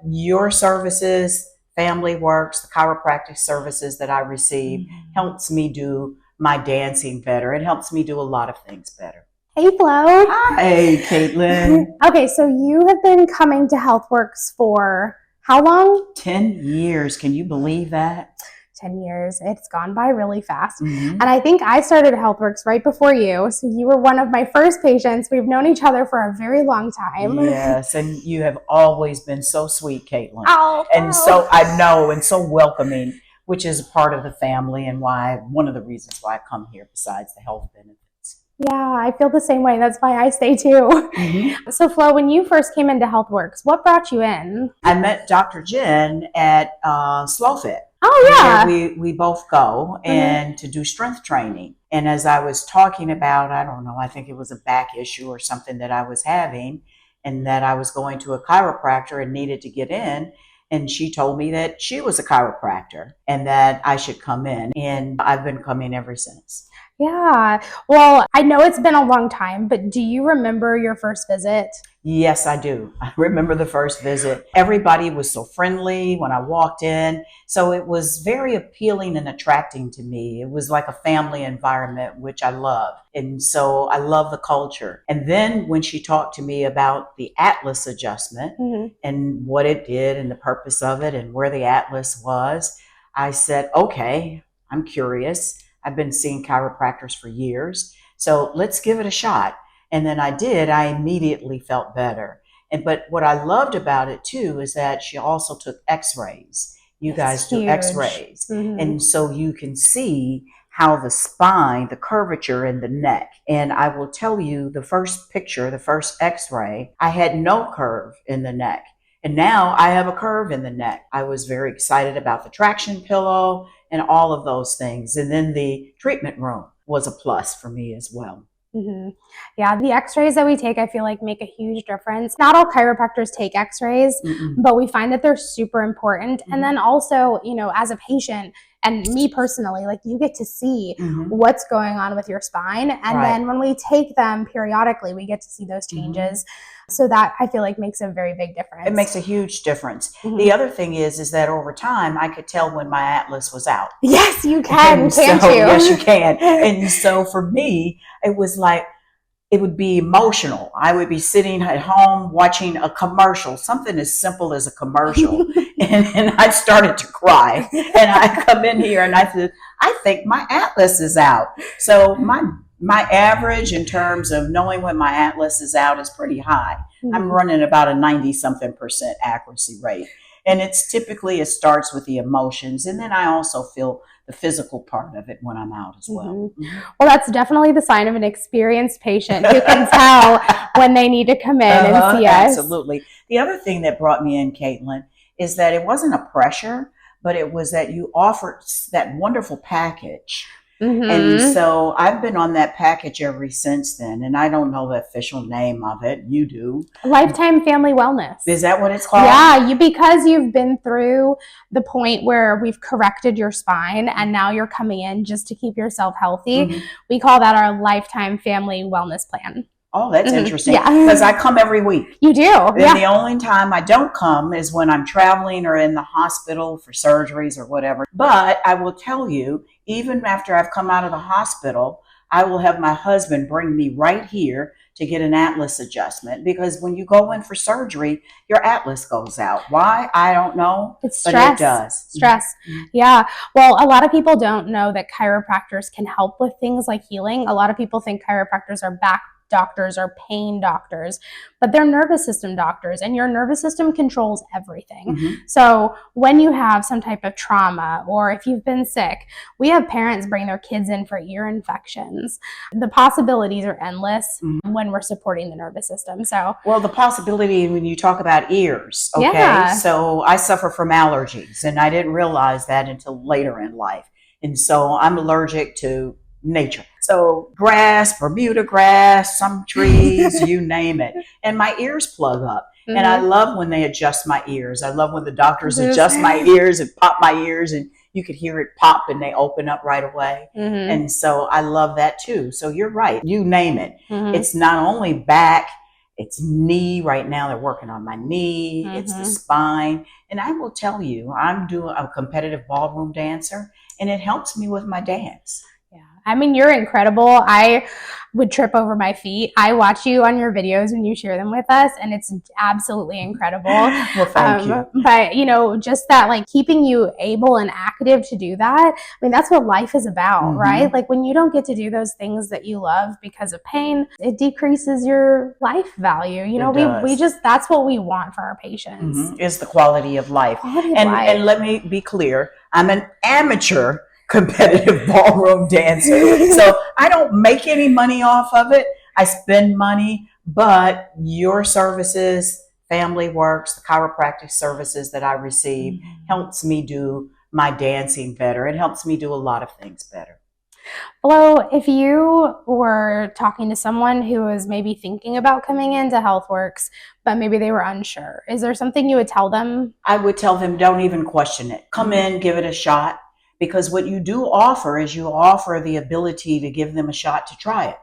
your services, HealthWorks, the chiropractic services that I receive helps me do my dancing better. It helps me do a lot of things better. Hey, Flo. Hi, Kaitlin. Okay, so you have been coming to HealthWorks for how long? 10 years. Can you believe that? 10 years. It's gone by really fast. And I think I started HealthWorks right before you. So you were one of my first patients. We've known each other for a very long time. Yes, and you have always been so sweet, Kaitlin. Oh, and so I know, and so welcoming, which is a part of the family and one of the reasons why I come here besides the health benefits. Yeah, I feel the same way. That's why I stay too. So Flo, when you first came into HealthWorks, what brought you in? I met Dr. Jen at SlowFit. Oh, yeah. We both go and to do strength training. And as I was talking about, I don't know, I think it was a back issue or something that I was having, and that I was going to a chiropractor and needed to get in. And she told me that she was a chiropractor and that I should come in. And I've been coming ever since. Yeah. Well, I know it's been a long time, but do you remember your first visit? Yes, I do. I remember the first visit. Everybody was so friendly when I walked in. So it was very appealing and attracting to me. It was like a family environment, which I love. And so I love the culture. And then when she talked to me about the Atlas adjustment and what it did and the purpose of it and where the Atlas was, I said, okay, I'm curious. I've been seeing chiropractors for years, so let's give it a shot. And then I did. I immediately felt better. But what I loved about it too is that she also took x-rays. You guys do x-rays. And so you can see how the spine, the curvature in the neck. And I will tell you, the first picture, the first x-ray, I had no curve in the neck. And now I have a curve in the neck. I was very excited about the traction pillow and all of those things. And then the treatment room was a plus for me as well. Yeah, the x-rays that we take, I feel like make a huge difference. Not all chiropractors take x-rays, but we find that they're super important. And then also, you know, as a patient, and me personally, like you get to see what's going on with your spine. And then when we take them periodically, we get to see those changes. So that I feel like makes a very big difference. It makes a huge difference. The other thing is that over time, I could tell when my Atlas was out. Yes, you can, can't you? Yes, you can. And so for me, it was like, it would be emotional. I would be sitting at home watching a commercial, something as simple as a commercial. and I started to cry. And I come in here and I said, I think my Atlas is out. So my average in terms of knowing when my Atlas is out is pretty high. I'm running about a 90-something% accuracy rate. And it's typically, it starts with the emotions. And then I also feel the physical part of it when I'm out as well. Well, that's definitely the sign of an experienced patient who can tell when they need to come in and see us. Absolutely. The other thing that brought me in, Kaitlin, is that it wasn't a pressure, but it was that you offered that wonderful package. And so I've been on that package ever since then. And I don't know the official name of it. You do. Lifetime Family Wellness. Is that what it's called? Yeah, because you've been through the point where we've corrected your spine and now you're coming in just to keep yourself healthy. We call that our Lifetime Family Wellness Plan. Oh, that's interesting. Because I come every week. You do? And the only time I don't come is when I'm traveling or in the hospital for surgeries or whatever. But I will tell you, even after I've come out of the hospital, I will have my husband bring me right here to get an Atlas adjustment. Because when you go in for surgery, your Atlas goes out. Why? I don't know. It's stress. But it does. Stress. Yeah. Well, a lot of people don't know that chiropractors can help with things like healing. A lot of people think chiropractors are back doctors or pain doctors, but they're nervous system doctors, and your nervous system controls everything. So when you have some type of trauma or if you've been sick, we have parents bring their kids in for ear infections. The possibilities are endless when we're supporting the nervous system. So, well, the possibility when you talk about ears, okay, so I suffer from allergies, and I didn't realize that until later in life. And so I'm allergic to nature. So grass, Bermuda grass, some trees, you name it. And my ears plug up. And I love when they adjust my ears. I love when the doctors adjust my ears and pop my ears, and you could hear it pop and they open up right away. And so I love that too. So you're right. You name it. It's not only back It's knee right now. They're working on my knee. It's the spine. And I will tell you, I'm doing a competitive ballroom dancer, and it helps me with my dance. Yeah. I mean, you're incredible. I would trip over my feet. I watch you on your videos when you share them with us, and it's absolutely incredible. Well, thank you. But, you know, just that, like, keeping you able and active to do that, I mean, that's what life is about, right? Like, when you don't get to do those things that you love because of pain, it decreases your life value. You know, we just, that's what we want for our patients. Is the quality of life. Quality of life. And let me be clear, I'm an amateur competitive ballroom dancer. So I don't make any money off of it. I spend money, but your services, Family Works, the chiropractic services that I receive helps me do my dancing better. It helps me do a lot of things better. Well, if you were talking to someone who was maybe thinking about coming into HealthWorks, but maybe they were unsure, is there something you would tell them? I would tell them, don't even question it. Come in, give it a shot. Because what you do offer is you offer the ability to give them a shot to try it.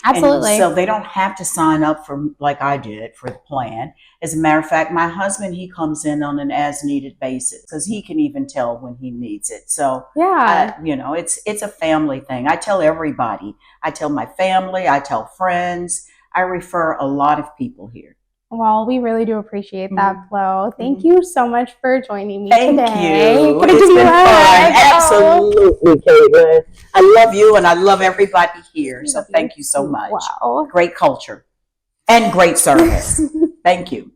Absolutely. And so they don't have to sign up for, like I did, for the plan. As a matter of fact, my husband, he comes in on an as-needed basis because he can even tell when he needs it. So, yeah, you know, it's a family thing. I tell everybody. I tell my family. I tell friends. I refer a lot of people here. Well, we really do appreciate that, Flo. Thank you so much for joining me today. Thank you. It's been fun. Absolutely, Kaitlin. I love you, and I love everybody here. So thank you so much. Wow. Great culture and great service. Thank you.